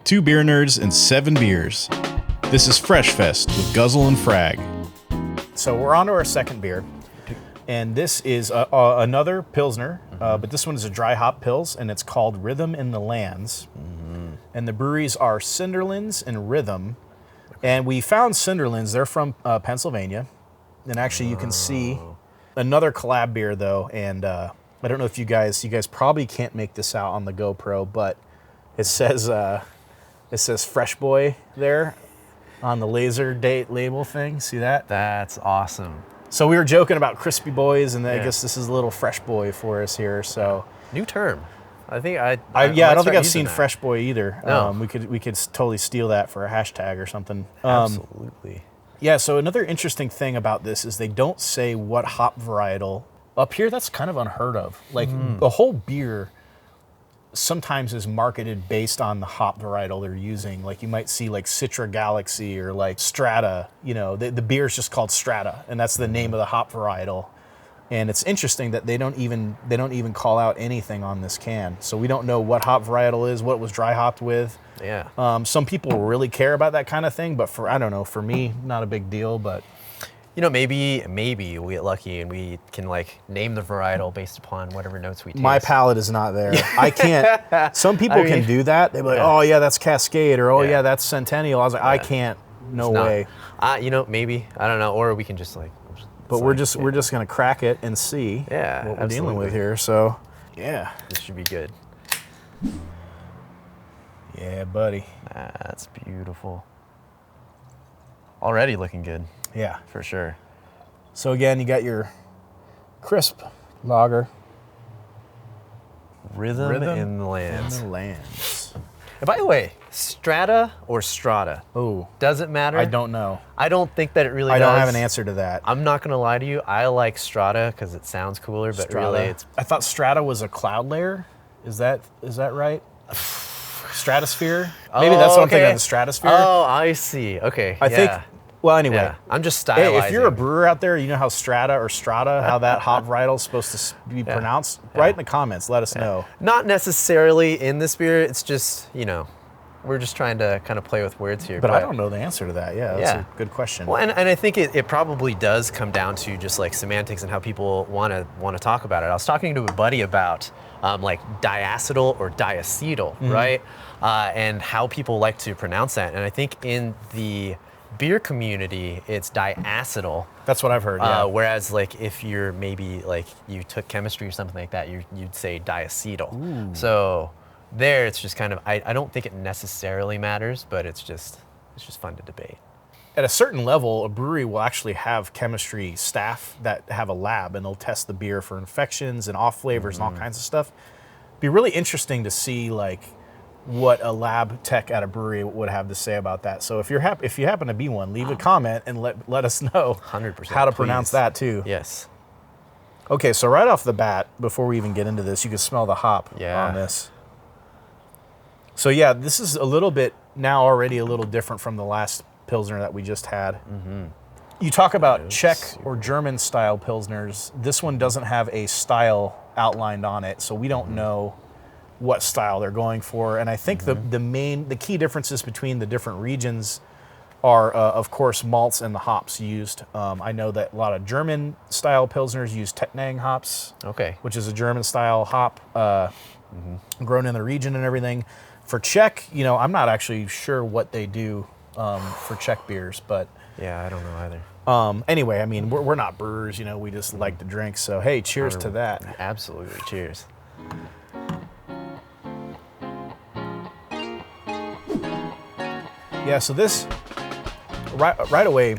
Two beer nerds and 7 beers. This is Fresh Fest with Guzzle and Frag. So we're on to our second beer, and this is another Pilsner, but this one is a dry hop Pils, and it's called Rhythm in the Lands. And the breweries are Cinderlands and Rhythm. And we found Cinderlands. They're from Pennsylvania. And actually you can see another collab beer though. And I don't know if you guys probably can't make this out on the GoPro, but it says Fresh Boy there on the laser date label thing. See that? That's awesome. So we were joking about crispy boys, and I guess this is a little Fresh Boy for us here. So new term. I think I don't think I've seen Fresh Boy either. No. We could totally steal that for a hashtag or something. Absolutely. Yeah, so another interesting thing about this is they don't say what hop varietal. Up here, that's kind of unheard of. Like, the whole beer sometimes is marketed based on the hop varietal they're using. Like, you might see, like, Citra Galaxy or, like, Strata. You know, the beer is just called Strata, and that's the name of the hop varietal. And it's interesting that they don't even call out anything on this can. So we don't know what hop varietal is, what it was dry hopped with. Yeah. Some people really care about that kind of thing, but for me, not a big deal. But you know, maybe we get lucky and we can like name the varietal based upon whatever notes we taste. my palate is not there. I can't. Some people can do that. They're like, oh yeah, that's Cascade, or oh yeah, that's Centennial. I was like, I can't. No way. You know, maybe I don't know, or we can just like. But we're just gonna crack it and see what we're dealing with here. So yeah, this should be good. Yeah, buddy. That's beautiful. Already looking good. Yeah, for sure. So again, you got your crisp lager. Rhythm in the Lands. In the Lands. And by the way, Strata or Strata? Oh, does it matter? I don't know. I don't think that it really does. I don't have an answer to that. I'm not gonna lie to you. I like Strata because it sounds cooler, but really it's. I thought Strata was a cloud layer. Is that right? Stratosphere? Maybe that's what I'm thinking of, the stratosphere. Oh, I see. Okay. I think. Well, anyway. Yeah. I'm just stylizing. Hey, if you're a brewer out there, you know how Strata or Strata, how that hop varietal is supposed to be pronounced? Write in the comments. Let us know. Not necessarily in the spirit. It's just, you know, we're just trying to kind of play with words here. But I don't know the answer to that. Yeah, that's a good question. Well, and I think it probably does come down to just like semantics and how people want to talk about it. I was talking to a buddy about like diacetyl or diacetyl, right? And how people like to pronounce that. And I think in the beer community, it's diacetyl. That's what I've heard, yeah. Whereas like if you're maybe like you took chemistry or something like that, you'd say diacetyl. Ooh. So there it's just kind of, I don't think it necessarily matters, but it's just fun to debate. At a certain level, a brewery will actually have chemistry staff that have a lab, and they'll test the beer for infections and off flavors and all kinds of stuff. It'd be really interesting to see like what a lab tech at a brewery would have to say about that. So if you happen to be one, leave a comment and let us know 100% how to pronounce that too. Yes. Okay, so right off the bat, before we even get into this, you can smell the hop on this. So yeah, this is a little bit now already a little different from the last Pilsner that we just had. You talk about Czech or German style Pilsners. This one doesn't have a style outlined on it, so we don't know what style they're going for. And I think the key differences between the different regions are, of course, malts and the hops used. I know that a lot of German style Pilsners use Tettnang hops, which is a German style hop grown in the region and everything. For Czech, you know, I'm not actually sure what they do for Czech beers, but yeah, I don't know either. Anyway, I mean, we're not brewers, you know, we just like to drink. So hey, cheers to that. Absolutely, cheers. Yeah, so this right away,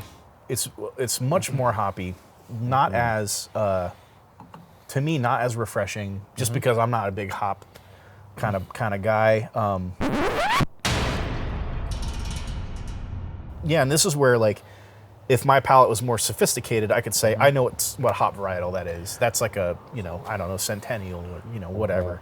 it's much more hoppy, not as to me not as refreshing, just because I'm not a big hop kind of guy. Yeah, and this is where like if my palate was more sophisticated, I could say I know what hop varietal that is. That's like a, you know, I don't know, Centennial or, you know, whatever.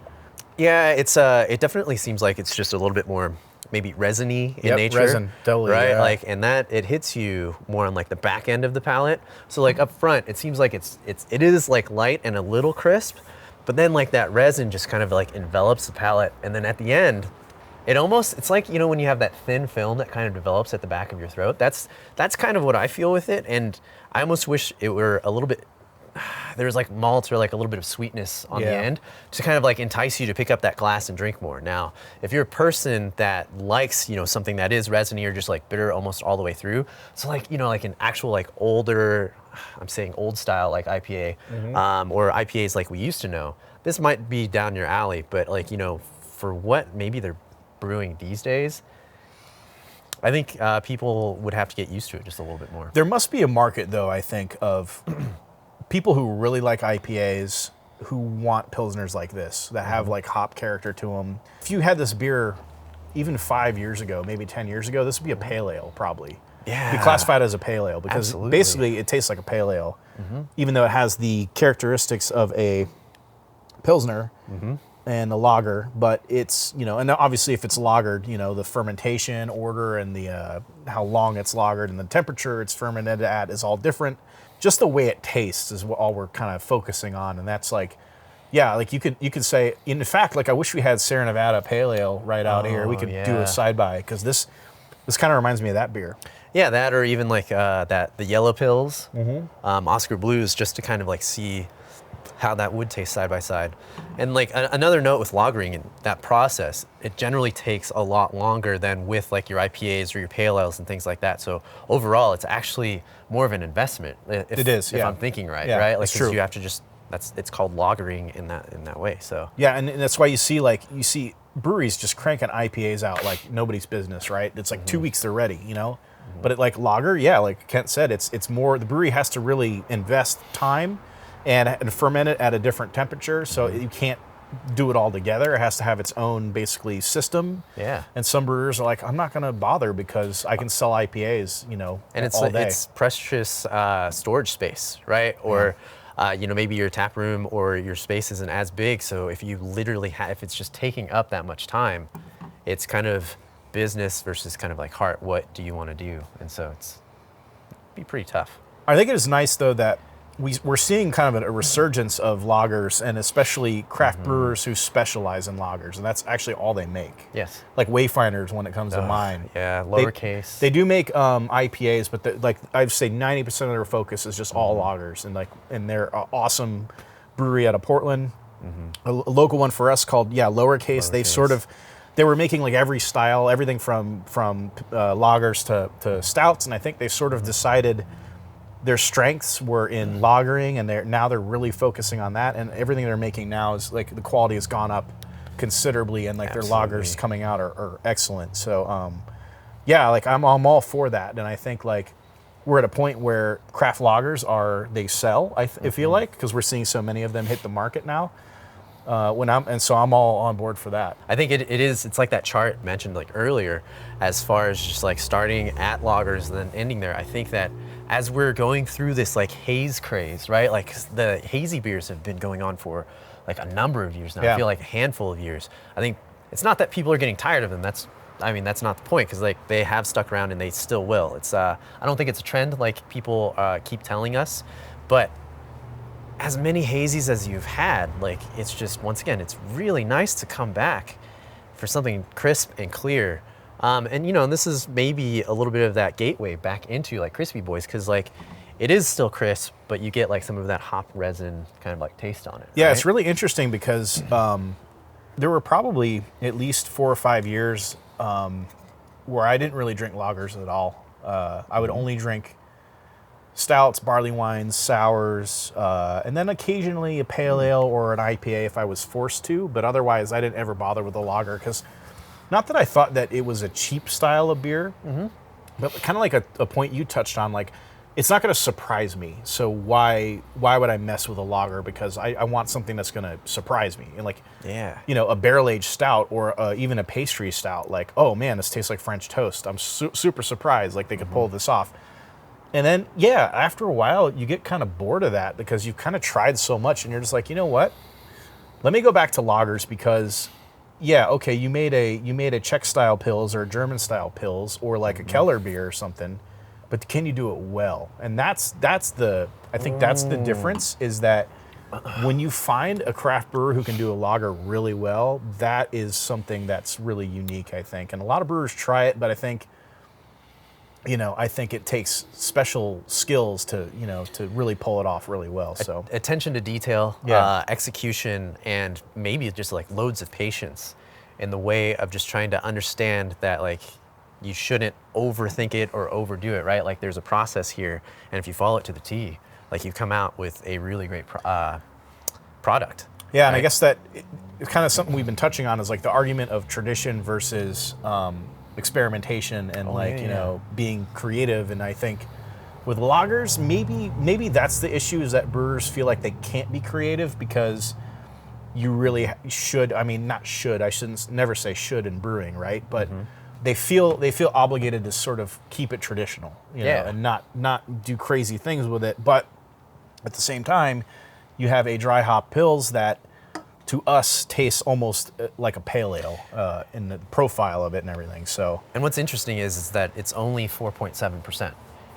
Yeah, it definitely seems like it's just a little bit more maybe resiny in nature. Resin, totally, right? Yeah. Like, and that it hits you more on like the back end of the palate. So like up front, it seems like it is like light and a little crisp, but then like that resin just kind of like envelops the palate, and then at the end, It's like, when you have that thin film that kind of develops at the back of your throat. That's kind of what I feel with it. And I almost wish it were a little bit, there's like malts or like a little bit of sweetness on the end to kind of like entice you to pick up that glass and drink more. Now, if you're a person that likes, something that is resiny or just like bitter almost all the way through, so like, like an actual like older, I'm saying old style like IPA, or IPAs like we used to know, this might be down your alley. But like, for what maybe they're brewing these days, I think people would have to get used to it just a little bit more. There must be a market, though, I think, of people who really like IPAs who want Pilsners like this, that have like hop character to them. If you had this beer even 5 years ago, maybe 10 years ago, this would be a pale ale probably. Yeah. Be classified as a pale ale because basically it tastes like a pale ale, even though it has the characteristics of a Pilsner and a lager, but it's, and obviously if it's lagered, the fermentation order and the how long it's lagered and the temperature it's fermented at is all different. Just the way it tastes is what all we're kind of focusing on, and that's like, like you could say, in fact, like I wish we had Sierra Nevada Pale Ale right out here. We could do a side by because this kind of reminds me of that beer. Yeah, that or even like the yellow pills, Oscar Blues, just to kind of like see how that would taste side by side. And like another note with lagering and that process, it generally takes a lot longer than with like your IPAs or your pale ales and things like that. So overall, it's actually more of an investment. If I'm thinking right? Like, it's true. You have to it's called lagering in that way. So yeah, and that's why you see breweries just cranking IPAs out like nobody's business, right? It's like 2 weeks they're ready, But it like lager, like Kent said, it's more, the brewery has to really invest time and ferment it at a different temperature, so you can't do it all together. It has to have its own basically system. Yeah. And some brewers are like, I'm not going to bother because I can sell IPAs, and all day. It's precious storage space, right? Or maybe your tap room or your space isn't as big, so if you literally if it's just taking up that much time, it's kind of business versus kind of like heart. What do you want to do? And so it'd be pretty tough. I think it is nice though that we're seeing kind of a resurgence of lagers, and especially craft brewers who specialize in lagers, and that's actually all they make. Yes. Like Wayfinder's when it comes to mind. Yeah, lowercase. They do make IPAs, but like I'd say 90% of their focus is just all lagers, and they're an awesome brewery out of Portland. A local one for us called Lowercase. They were making like every style, everything from lagers to stouts, and I think they sort of decided their strengths were in lagering, and they're really focusing on that, and everything they're making now is like the quality has gone up considerably, and like their lagers coming out are excellent. So like I'm all for that, and I think like we're at a point where craft lagers they sell. I feel like, because we're seeing so many of them hit the market now. So I'm all on board for that. I think it's like that chart mentioned like earlier, as far as just like starting at lagers and then ending there. I think that as we're going through this like haze craze, right? Like the hazy beers have been going on for like a number of years now. I feel like a handful of years. I think it's not that people are getting tired of them. That's not the point, because like they have stuck around and they still will. It's I don't think it's a trend like people keep telling us, but as many hazies as you've had, like it's just, once again, it's really nice to come back for something crisp and clear. And this is maybe a little bit of that gateway back into like crispybois, because like it is still crisp, but you get like some of that hop resin kind of like taste on it. Yeah, right? It's really interesting because there were probably at least 4 or 5 years where I didn't really drink lagers at all. I would only drink stouts, barley wines, sours, and then occasionally a pale ale or an IPA if I was forced to, but otherwise I didn't ever bother with a lager, because not that I thought that it was a cheap style of beer, but kind of like a point you touched on, like it's not going to surprise me. So why would I mess with a lager? Because I want something that's going to surprise me. And like, a barrel-aged stout or even a pastry stout, like, oh man, this tastes like French toast. I'm super surprised like they could pull this off. And then, after a while, you get kind of bored of that because you've kind of tried so much, and you're just like, you know what? Let me go back to lagers because, you made a Czech style pils or a German style pils or like a Keller beer or something, but can you do it well? And I think that's the difference, is that when you find a craft brewer who can do a lager really well, that is something that's really unique, I think. And a lot of brewers try it, but I think it takes special skills to really pull it off really well. So attention to detail, execution, and maybe just like loads of patience in the way of just trying to understand that like you shouldn't overthink it or overdo it, right? Like there's a process here, and if you follow it to the T, like you come out with a really great product. Yeah, right? and I guess that it's kind of something we've been touching on is like the argument of tradition versus experimentation and being creative. And I think with lagers, maybe that's the issue, is that brewers feel like they can't be creative because you really should. I mean, not should. I shouldn't never say should in brewing, right? But they feel obligated to sort of keep it traditional, and not do crazy things with it. But at the same time, you have a dry hop pils that, to us, tastes almost like a pale ale in the profile of it and everything. So, and what's interesting is that it's only 4.7%.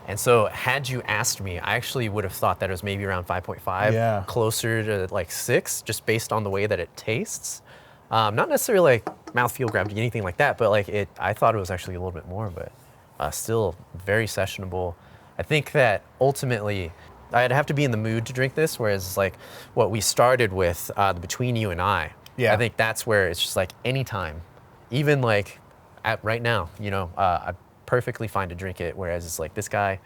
And so had you asked me, I actually would have thought that it was maybe around 5.5, closer to like 6, just based on the way that it tastes. Not necessarily like mouthfeel, gravity, anything like that, but like I thought it was actually a little bit more, but still very sessionable. I think that ultimately I'd have to be in the mood to drink this, whereas like what we started with, Between You and I think that's where it's just like anytime, even like at right now, I'm perfectly fine to drink it, whereas it's like this guy,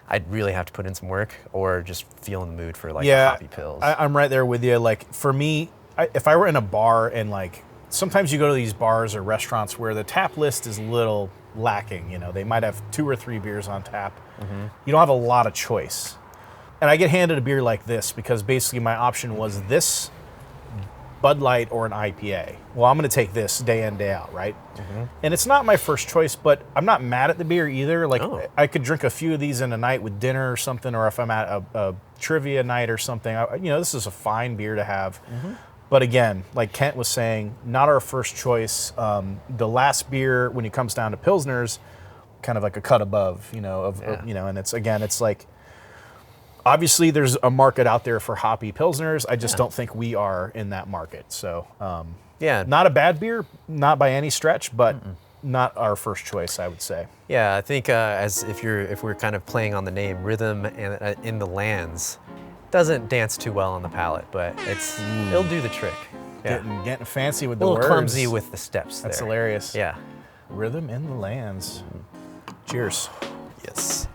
I'd really have to put in some work or just feel in the mood for like a hoppy pils. I'm right there with you. Like for me, if I were in a bar, and like sometimes you go to these bars or restaurants where the tap list is a little lacking, they might have 2 or 3 beers on tap. You don't have a lot of choice. And I get handed a beer like this because basically my option was this, Bud Light, or an IPA. Well, I'm going to take this day in, day out, right? And it's not my first choice, but I'm not mad at the beer either. Like I could drink a few of these in a night with dinner or something, or if I'm at a trivia night or something. This is a fine beer to have. But again, like Kent was saying, not our first choice. The last beer, when it comes down to Pilsners, kind of like a cut above, and it's like, obviously, there's a market out there for hoppy Pilsners. I just don't think we are in that market. So, not a bad beer, not by any stretch, but not our first choice, I would say. Yeah, I think if we're kind of playing on the name, Rhythm and in the Lands doesn't dance too well on the palate, but it'll do the trick. Yeah. Getting fancy with the words. words. A little clumsy with the steps. That's hilarious. Yeah. Rhythm in the Lands. Cheers. Yes.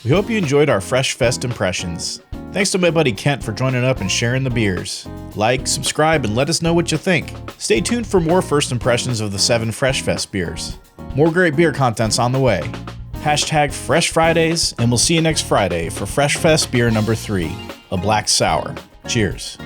We hope you enjoyed our Fresh Fest impressions. Thanks to my buddy Kent for joining up and sharing the beers. Like, subscribe, and let us know what you think. Stay tuned for more first impressions of the 7 Fresh Fest beers. More great beer content's on the way. Hashtag Fresh Fridays, and we'll see you next Friday for Fresh Fest beer number 3, a black sour. Cheers.